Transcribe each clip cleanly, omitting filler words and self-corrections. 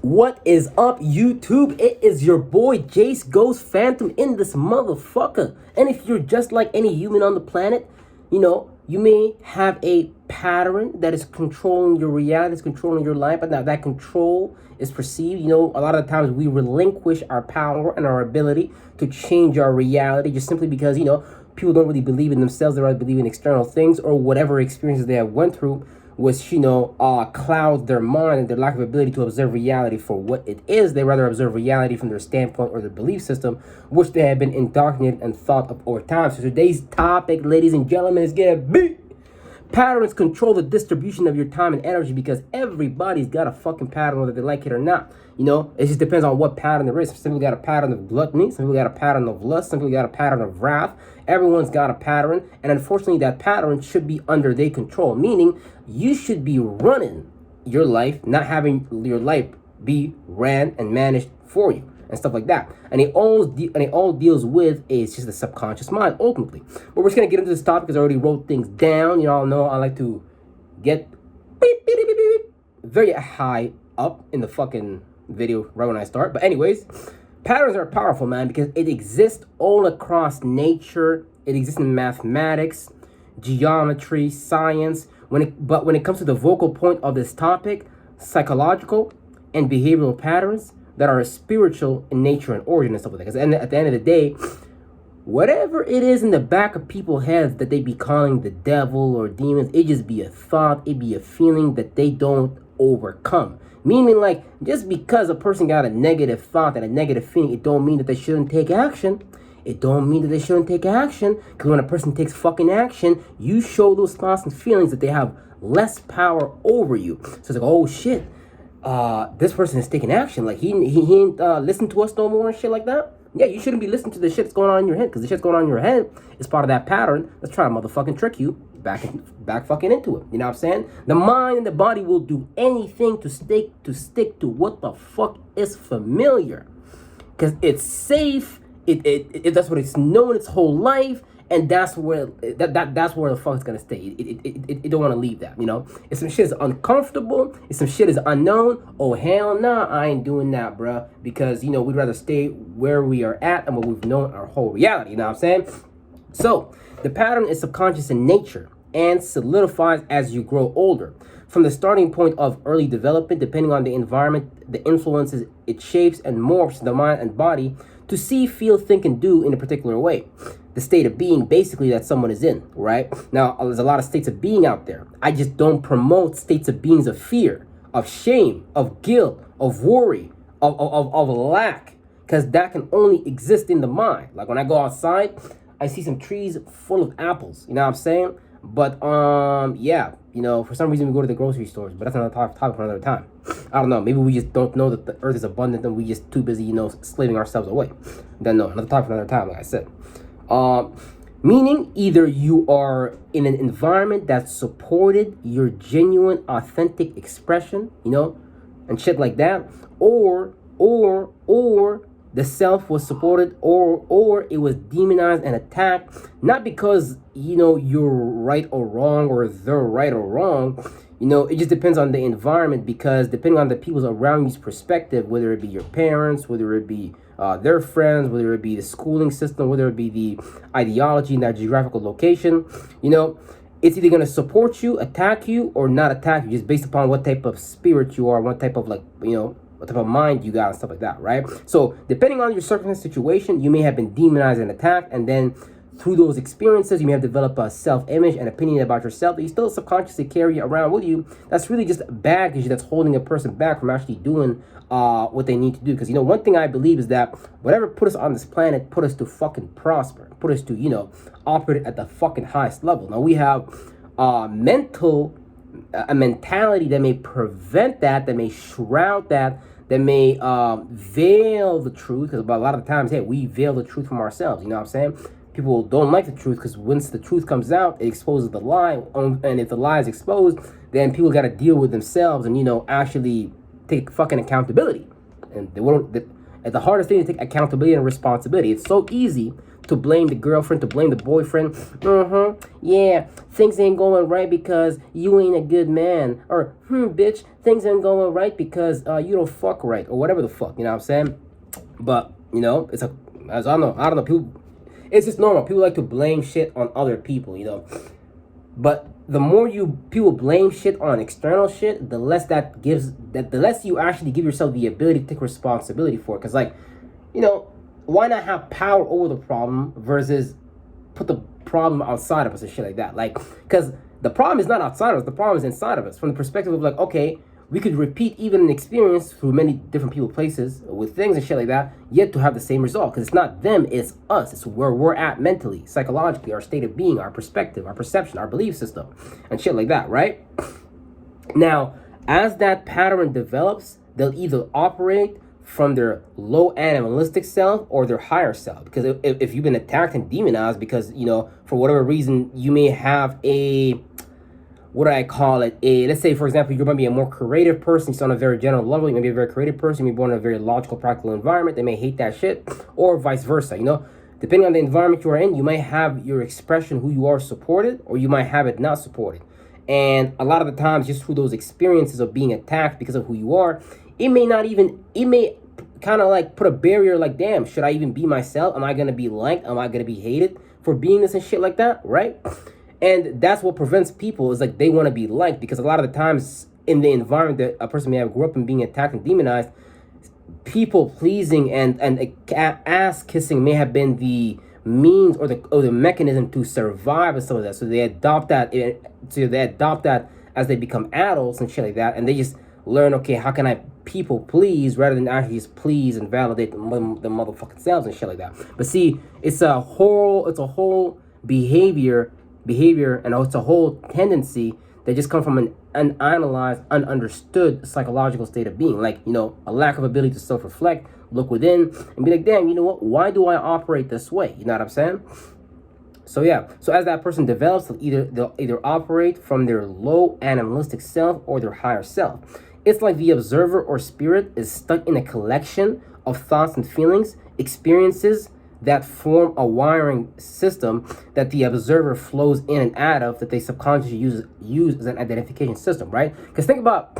What is up, YouTube? It is your boy Jace Ghost Phantom in this motherfucker. And if you're just like any human on the planet, you may have a pattern that is controlling your reality, is controlling your life, but now that control is perceived. A lot of the times we relinquish our power and our ability to change our reality just simply because, people don't really believe in themselves. They rather believe in external things or whatever experiences they have went through, which clouds their mind and their lack of ability to observe reality for what it is. They rather observe reality from their standpoint or their belief system, which they have been indoctrinated and thought of over time. So today's topic, ladies and gentlemen, is gonna be patterns control the distribution of your time and energy, because everybody's got a fucking pattern whether they like it or not. It just depends on what pattern there is. Some people got a pattern of gluttony, some people got a pattern of lust, some people got a pattern of wrath. Everyone's got a pattern, and unfortunately that pattern should be under their control, meaning you should be running your life, not having your life be ran and managed for you and stuff like that. And it all deals with is just the subconscious mind ultimately. But we're just gonna get into this topic because I already wrote things down. You all know I like to get beep, beep, beep, beep, beep, very high up in the fucking video right when I start. But anyways, patterns are powerful, man, because it exists all across nature. It exists in mathematics, geometry, science. But when it comes to the vocal point of this topic, psychological and behavioral patterns that are spiritual in nature and origin and stuff like that. Because at the end of the day, whatever it is in the back of people's heads that they be calling the devil or demons, it just be a thought, it be a feeling that they don't overcome. Meaning, like, just because a person got a negative thought and a negative feeling, it don't mean that they shouldn't take action. It don't mean that they shouldn't take action. Because when a person takes fucking action, you show those thoughts and feelings that they have less power over you. So it's like, oh shit, this person is taking action. Like he ain't listen to us no more and shit like that. Yeah, you shouldn't be listening to the shit that's going on in your head, because the shit's going on in your head is part of that pattern that's trying to motherfucking trick you back fucking into it. You know what I'm saying? The mind and the body will do anything to stick to what the fuck is familiar, because it's safe. It that's what it's known its whole life, and that's where that's where the fuck it's gonna stay. It don't want to leave that. If some shit is uncomfortable, if some shit is unknown, oh hell nah, I ain't doing that, bruh. Because we'd rather stay where we are at and what we've known our whole reality. You know what I'm saying? So the pattern is subconscious in nature and solidifies as you grow older. From the starting point of early development, depending on the environment, the influences it shapes and morphs the mind and body to see, feel, think, and do in a particular way. The state of being, basically, that someone is in, right? Now, there's a lot of states of being out there. I just don't promote states of beings of fear, of shame, of guilt, of worry, of lack, because that can only exist in the mind. Like when I go outside, I see some trees full of apples, you know what I'm saying? But, yeah, for some reason we go to the grocery stores, but that's another topic for another time. I don't know, maybe we just don't know that the earth is abundant and we just too busy, slaving ourselves away. Then no, another topic for another time, like I said. Meaning either you are in an environment that supported your genuine, authentic expression, and shit like that, or the self was supported, or it was demonized and attacked, not because you're right or wrong or they're right or wrong. It just depends on the environment, because depending on the people's around you's perspective, whether it be your parents, whether it be their friends, whether it be the schooling system, whether it be the ideology in that geographical location, it's either going to support you, attack you, or not attack you, just based upon what type of spirit you are, what type of what type of mind you got and stuff like that, right? So depending on your circumstance situation, you may have been demonized and attacked, and then through those experiences, you may have developed a self-image and opinion about yourself that you still subconsciously carry around with you. That's really just baggage that's holding a person back from actually doing what they need to do. Because, one thing I believe is that whatever put us on this planet, put us to fucking prosper, put us to, operate at the fucking highest level. Now, we have a mentality that may prevent that may shroud that may veil the truth. Because a lot of times, hey, we veil the truth from ourselves. You know what I'm saying? People don't like the truth because once the truth comes out, it exposes the lie. And if the lie is exposed, then people got to deal with themselves and, actually take fucking accountability. And they won't. The hardest thing is to take accountability and responsibility. It's so easy to blame the girlfriend, to blame the boyfriend. Yeah, things ain't going right because you ain't a good man. Or, bitch, things ain't going right because you don't fuck right. Or whatever the fuck, you know what I'm saying? But, it's as I don't know, people, it's just normal. People like to blame shit on other people. But the more people blame shit on external shit, the less the less you actually give yourself the ability to take responsibility for it. Because, why not have power over the problem versus put the problem outside of us and shit like that? Because the problem is not outside of us, the problem is inside of us. From the perspective of okay, we could repeat even an experience through many different people, places, with things and shit like that, yet to have the same result. Because it's not them, it's us. It's where we're at mentally, psychologically, our state of being, our perspective, our perception, our belief system, and shit like that, right? Now, as that pattern develops, they'll either operate from their low animalistic self or their higher self. Because if you've been attacked and demonized because, for whatever reason, you may have let's say, for example, you're going to be a more creative person. So on a very general level, you may be a very creative person. You may be born in a very logical, practical environment. They may hate that shit, or vice versa, Depending on the environment you are in, you might have your expression, who you are, supported, or you might have it not supported. And a lot of the times, just through those experiences of being attacked because of who you are, it may kind of put a barrier damn, should I even be myself? Am I going to be liked? Am I going to be hated for being this and shit like that, right? And that's what prevents people is they want to be liked, because a lot of the times in the environment that a person may have grew up in being attacked and demonized, people pleasing and ass kissing may have been the means or the mechanism to survive and some of that. So they adopt that. As they become adults and shit like that, and they just learn, okay, how can I people please rather than actually just please and validate the motherfucking selves and shit like that. But see, it's a whole behavior, and it's a whole tendency that just come from an unanalyzed, ununderstood psychological state of being. A lack of ability to self-reflect, look within, and be like, damn, you know what? Why do I operate this way? You know what I'm saying? So yeah, so as that person develops, they'll either operate from their low animalistic self or their higher self. It's like the observer or spirit is stuck in a collection of thoughts and feelings, experiences that form a wiring system that the observer flows in and out of, that they subconsciously use as an identification system, right? Because think about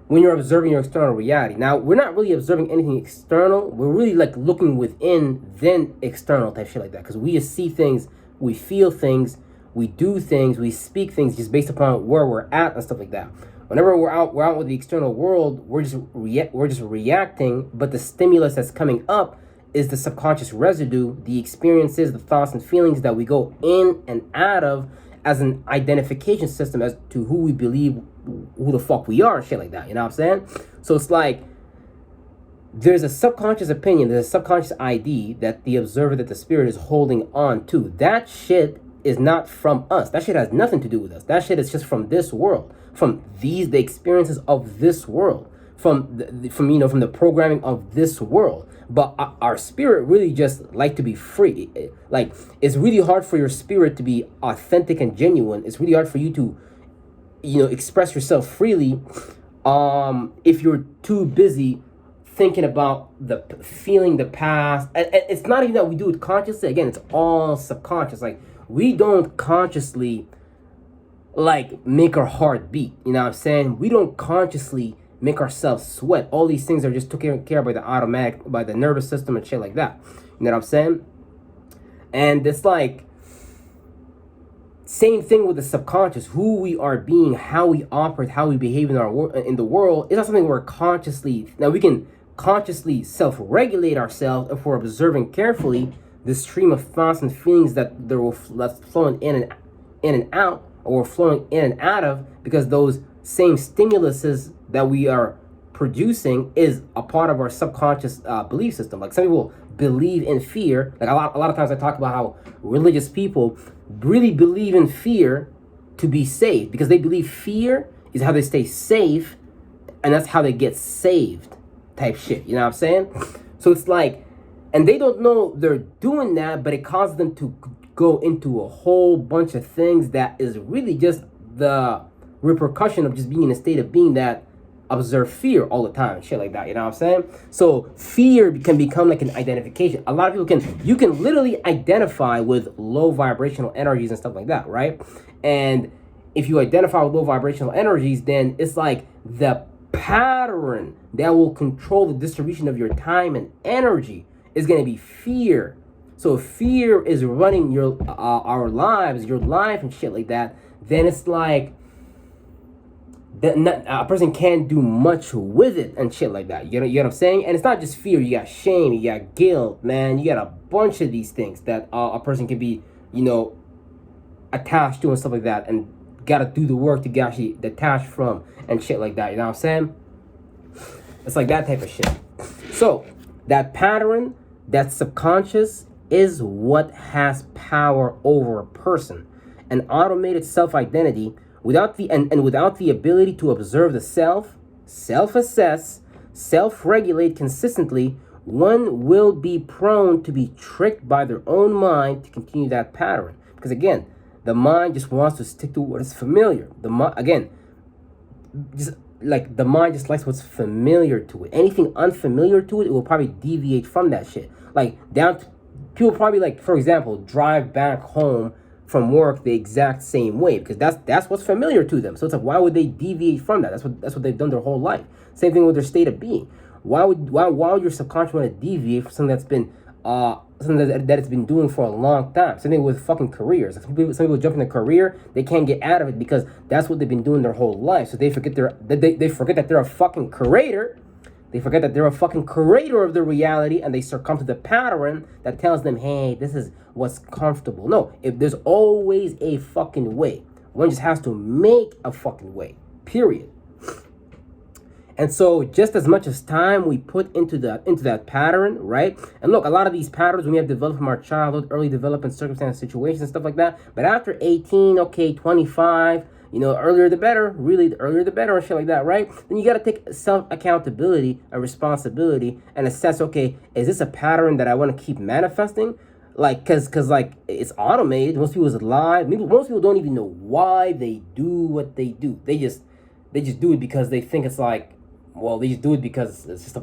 when you're observing your external reality. Now, we're not really observing anything external. We're really looking within, then external type shit like that. Because we just see things, we feel things, we do things, we speak things just based upon where we're at and stuff like that. Whenever we're out with the external world, we're just reacting, but the stimulus that's coming up is the subconscious residue, the experiences, the thoughts and feelings that we go in and out of as an identification system as to who we believe, who the fuck we are and shit like that. You know what I'm saying? So it's there's a subconscious opinion, there's a subconscious ID that the observer, that the spirit is holding on to. That shit is not from us. That shit has nothing to do with us. That shit is just from this world, from the experiences of this world, from the programming of this world. But our spirit really just to be free. It's really hard for your spirit to be authentic and genuine. It's really hard for you to, express yourself freely, if you're too busy thinking about feeling the past. And it's not even that we do it consciously. Again, it's all subconscious. We don't consciously make our heart beat. You know what I'm saying? We don't consciously make ourselves sweat. All these things are just taken care of by the nervous system and shit like that. You know what I'm saying? And it's same thing with the subconscious. Who we are being, how we operate, how we behave in the world. It's not something we're consciously. Now we can consciously self-regulate ourselves if we're observing carefully the stream of thoughts and feelings that's flowing in and out, or we're flowing in and out of, because those same stimuluses that we are producing is a part of our subconscious belief system. Some people believe in fear. A lot of times I talk about how religious people really believe in fear to be safe, because they believe fear is how they stay safe, and that's how they get saved type shit. You know what I'm saying? So it's and they don't know they're doing that, but it causes them to go into a whole bunch of things that is really just the repercussion of just being in a state of being that observe fear all the time and shit like that. You know what I'm saying? So fear can become like an identification. A lot of people you can literally identify with low vibrational energies and stuff like that, right? And if you identify with low vibrational energies, then it's like the pattern that will control the distribution of your time and energy is going to be fear. So if fear is running your our lives, your life and shit like that, then it's like a person can't do much with it and shit like that. You know what I'm saying? And it's not just fear. You got shame, you got guilt, man. You got a bunch of these things that a person can be, attached to and stuff like that, and gotta do the work to get actually detached from and shit like that. You know what I'm saying? It's like that type of shit. So that pattern, that subconscious, is what has power over a person. An automated self-identity without the without the ability to observe the self-assess, self-regulate consistently, one will be prone to be tricked by their own mind to continue that pattern. Because again, the mind just wants to stick to what is familiar. The mind just likes what's familiar to it. Anything unfamiliar to it, it will probably deviate from that shit. Like people probably, like, for example, drive back home from work the exact same way because that's what's familiar to them. So it's like, why would they deviate from that? That's what they've done their whole life. Same thing with their state of being. Why would your subconscious want to deviate from something that's been something that it's been doing for a long time? Same thing with fucking careers. Like some people jump in a career, they can't get out of it because that's what they've been doing their whole life. So they forget they forget that they're a fucking creator. They forget that they're a fucking creator of the reality, and they succumb to the pattern that tells them, hey, this is what's comfortable. No, there's always a fucking way. One just has to make a fucking way, period. And so just as much as time we put into that pattern, right? And look, a lot of these patterns we have developed from our childhood, early development circumstances, situations, and stuff like that. But after 18, 25, earlier the better, really, the earlier the better and shit like that, right? Then you got to take self-accountability and responsibility and assess, okay, is this a pattern that I want to keep manifesting? Like, cause it's automated. Most people's lives. Most people don't even know why they do what they do. They just do it because they think it's like, well, they just do it because it's just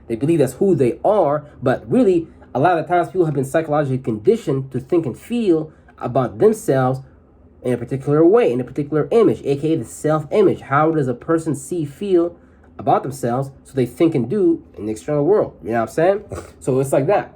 they believe that's who they are. But really, a lot of the times people have been psychologically conditioned to think and feel about themselves in a particular way, in a particular image, aka the self-image. How does a person feel about themselves, so they think and do in the external world? You know what I'm saying? So it's like that.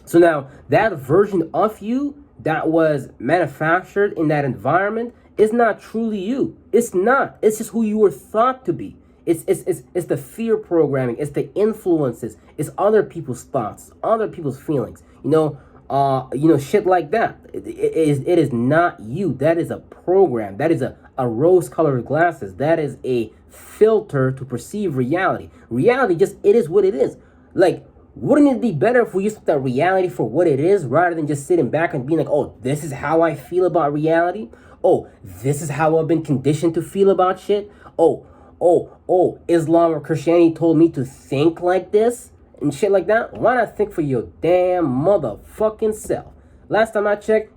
So now that version of you that was manufactured in that environment is not truly you. It's not. It's just who you were thought to be. It's the fear programming. It's the influences. It's other people's thoughts, other people's feelings. Shit like that. It is not you. That is a program. That is a rose-colored glasses. That is a filter to perceive reality. Reality it is what it is. Like, wouldn't it be better if we used that reality for what it is rather than just sitting back and being like, oh, this is how I feel about reality? Oh, this is how I've been conditioned to feel about shit? Oh, Islam or Christianity told me to think like this and shit like that? Why not think for your damn motherfucking self? Last time I checked,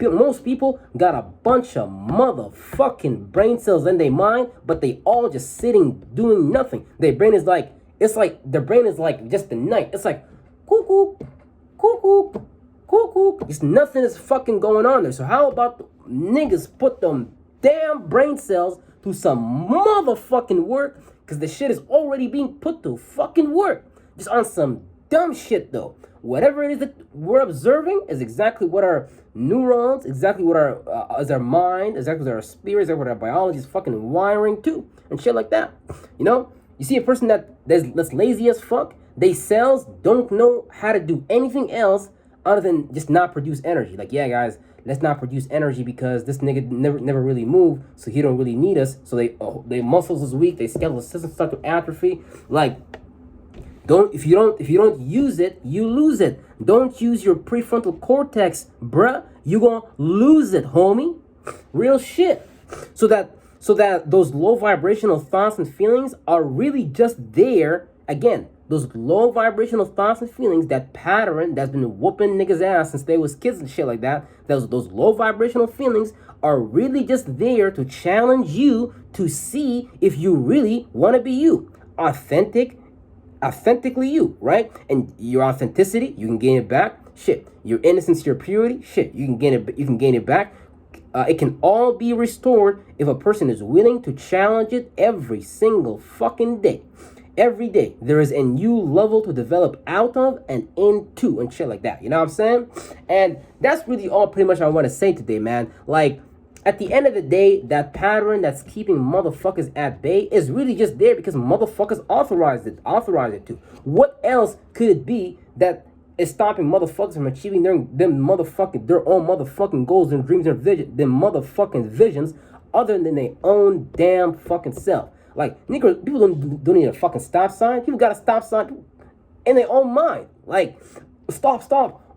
most people got a bunch of motherfucking brain cells in their mind, but they all just sitting doing nothing. Their brain is like, their brain is like just the night. It's like, cuckoo, cuckoo, cuckoo. Just nothing is fucking going on there. So how about the niggas put them damn brain cells to some motherfucking work? Because the shit is already being put to fucking work. Just on some dumb shit though. Whatever it is that we're observing is exactly what our neurons, exactly what our mind, exactly what our spirit, exactly what our biology is fucking wiring to, and shit like that. You see a person that's lazy as fuck, they cells don't know how to do anything else other than just not produce energy. Like, yeah, guys, let's not produce energy because this nigga never really move, so he don't really need us. So they muscles is weak, they skeletal system start to atrophy. Like, if you don't use it, you lose it. Don't use your prefrontal cortex, bruh. You gonna lose it, homie. Real shit. So that those low vibrational thoughts and feelings are really just there. Again, those low vibrational thoughts and feelings, that pattern that's been whooping niggas' ass since they was kids and shit like that, those low vibrational feelings are really just there to challenge you to see if you really want to be you. Authentically you, right? And your authenticity, you can gain it back. Shit, your innocence, your purity, shit, you can gain it. You can gain it back. It can all be restored if a person is willing to challenge it every single fucking day. Every day, there is a new level to develop out of and into and shit like that. You know what I'm saying? And that's really all pretty much I want to say today, man. Like, at the end of the day, that pattern that's keeping motherfuckers at bay is really just there because motherfuckers authorized it to. What else could it be that is stopping motherfuckers from achieving their own motherfucking goals and dreams and motherfucking visions other than their own damn fucking self? Like, nigga, people don't need a fucking stop sign. People got a stop sign in their own mind. Like, stop,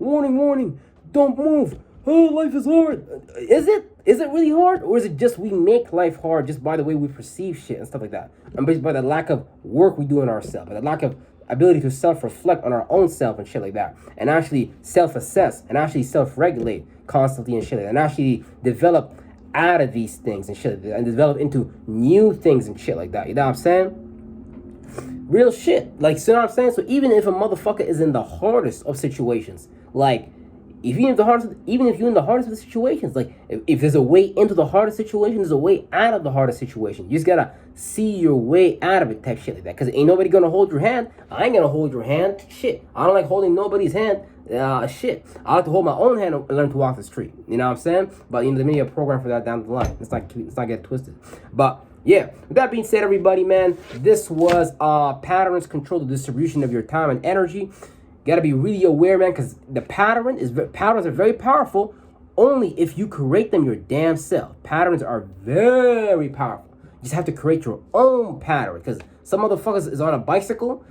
warning, don't move. Oh, life is hard. Is it? Is it really hard? Or is it just we make life hard just by the way we perceive shit and stuff like that? And by the lack of work we do in ourselves, by the lack of ability to self-reflect on our own self and shit like that, and actually self-assess and actually self-regulate constantly and shit like that, and actually develop out of these things and shit like that, and develop into new things and shit like that. You know what I'm saying? Real shit. Like, you know what I'm saying? So even if a motherfucker is in the hardest of situations, like, even if you're in the hardest of the situations, like if there's a way into the hardest situation, there's a way out of the hardest situation. You just gotta see your way out of it, type shit like that. Cause ain't nobody gonna hold your hand. I ain't gonna hold your hand. Shit, I don't like holding nobody's hand. Shit, I like to hold my own hand and learn to walk the street. You know what I'm saying? But there may be a program for that down the line. Let's not get twisted. But yeah, with that being said, everybody, man, this was patterns control the distribution of your time and energy. Got to be really aware, man, because the patterns are very powerful only if you create them your damn self. Patterns are very powerful. You just have to create your own pattern, because some motherfuckers is on a bicycle,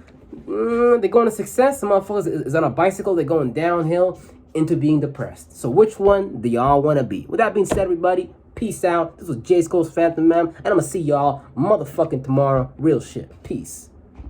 they're going to success. Some motherfuckers is on a bicycle, they're going downhill into being depressed. So which one do y'all want to be? With that being said, everybody, peace out. This was Jace Goes Phantom, man, and I'm going to see y'all motherfucking tomorrow. Real shit. Peace.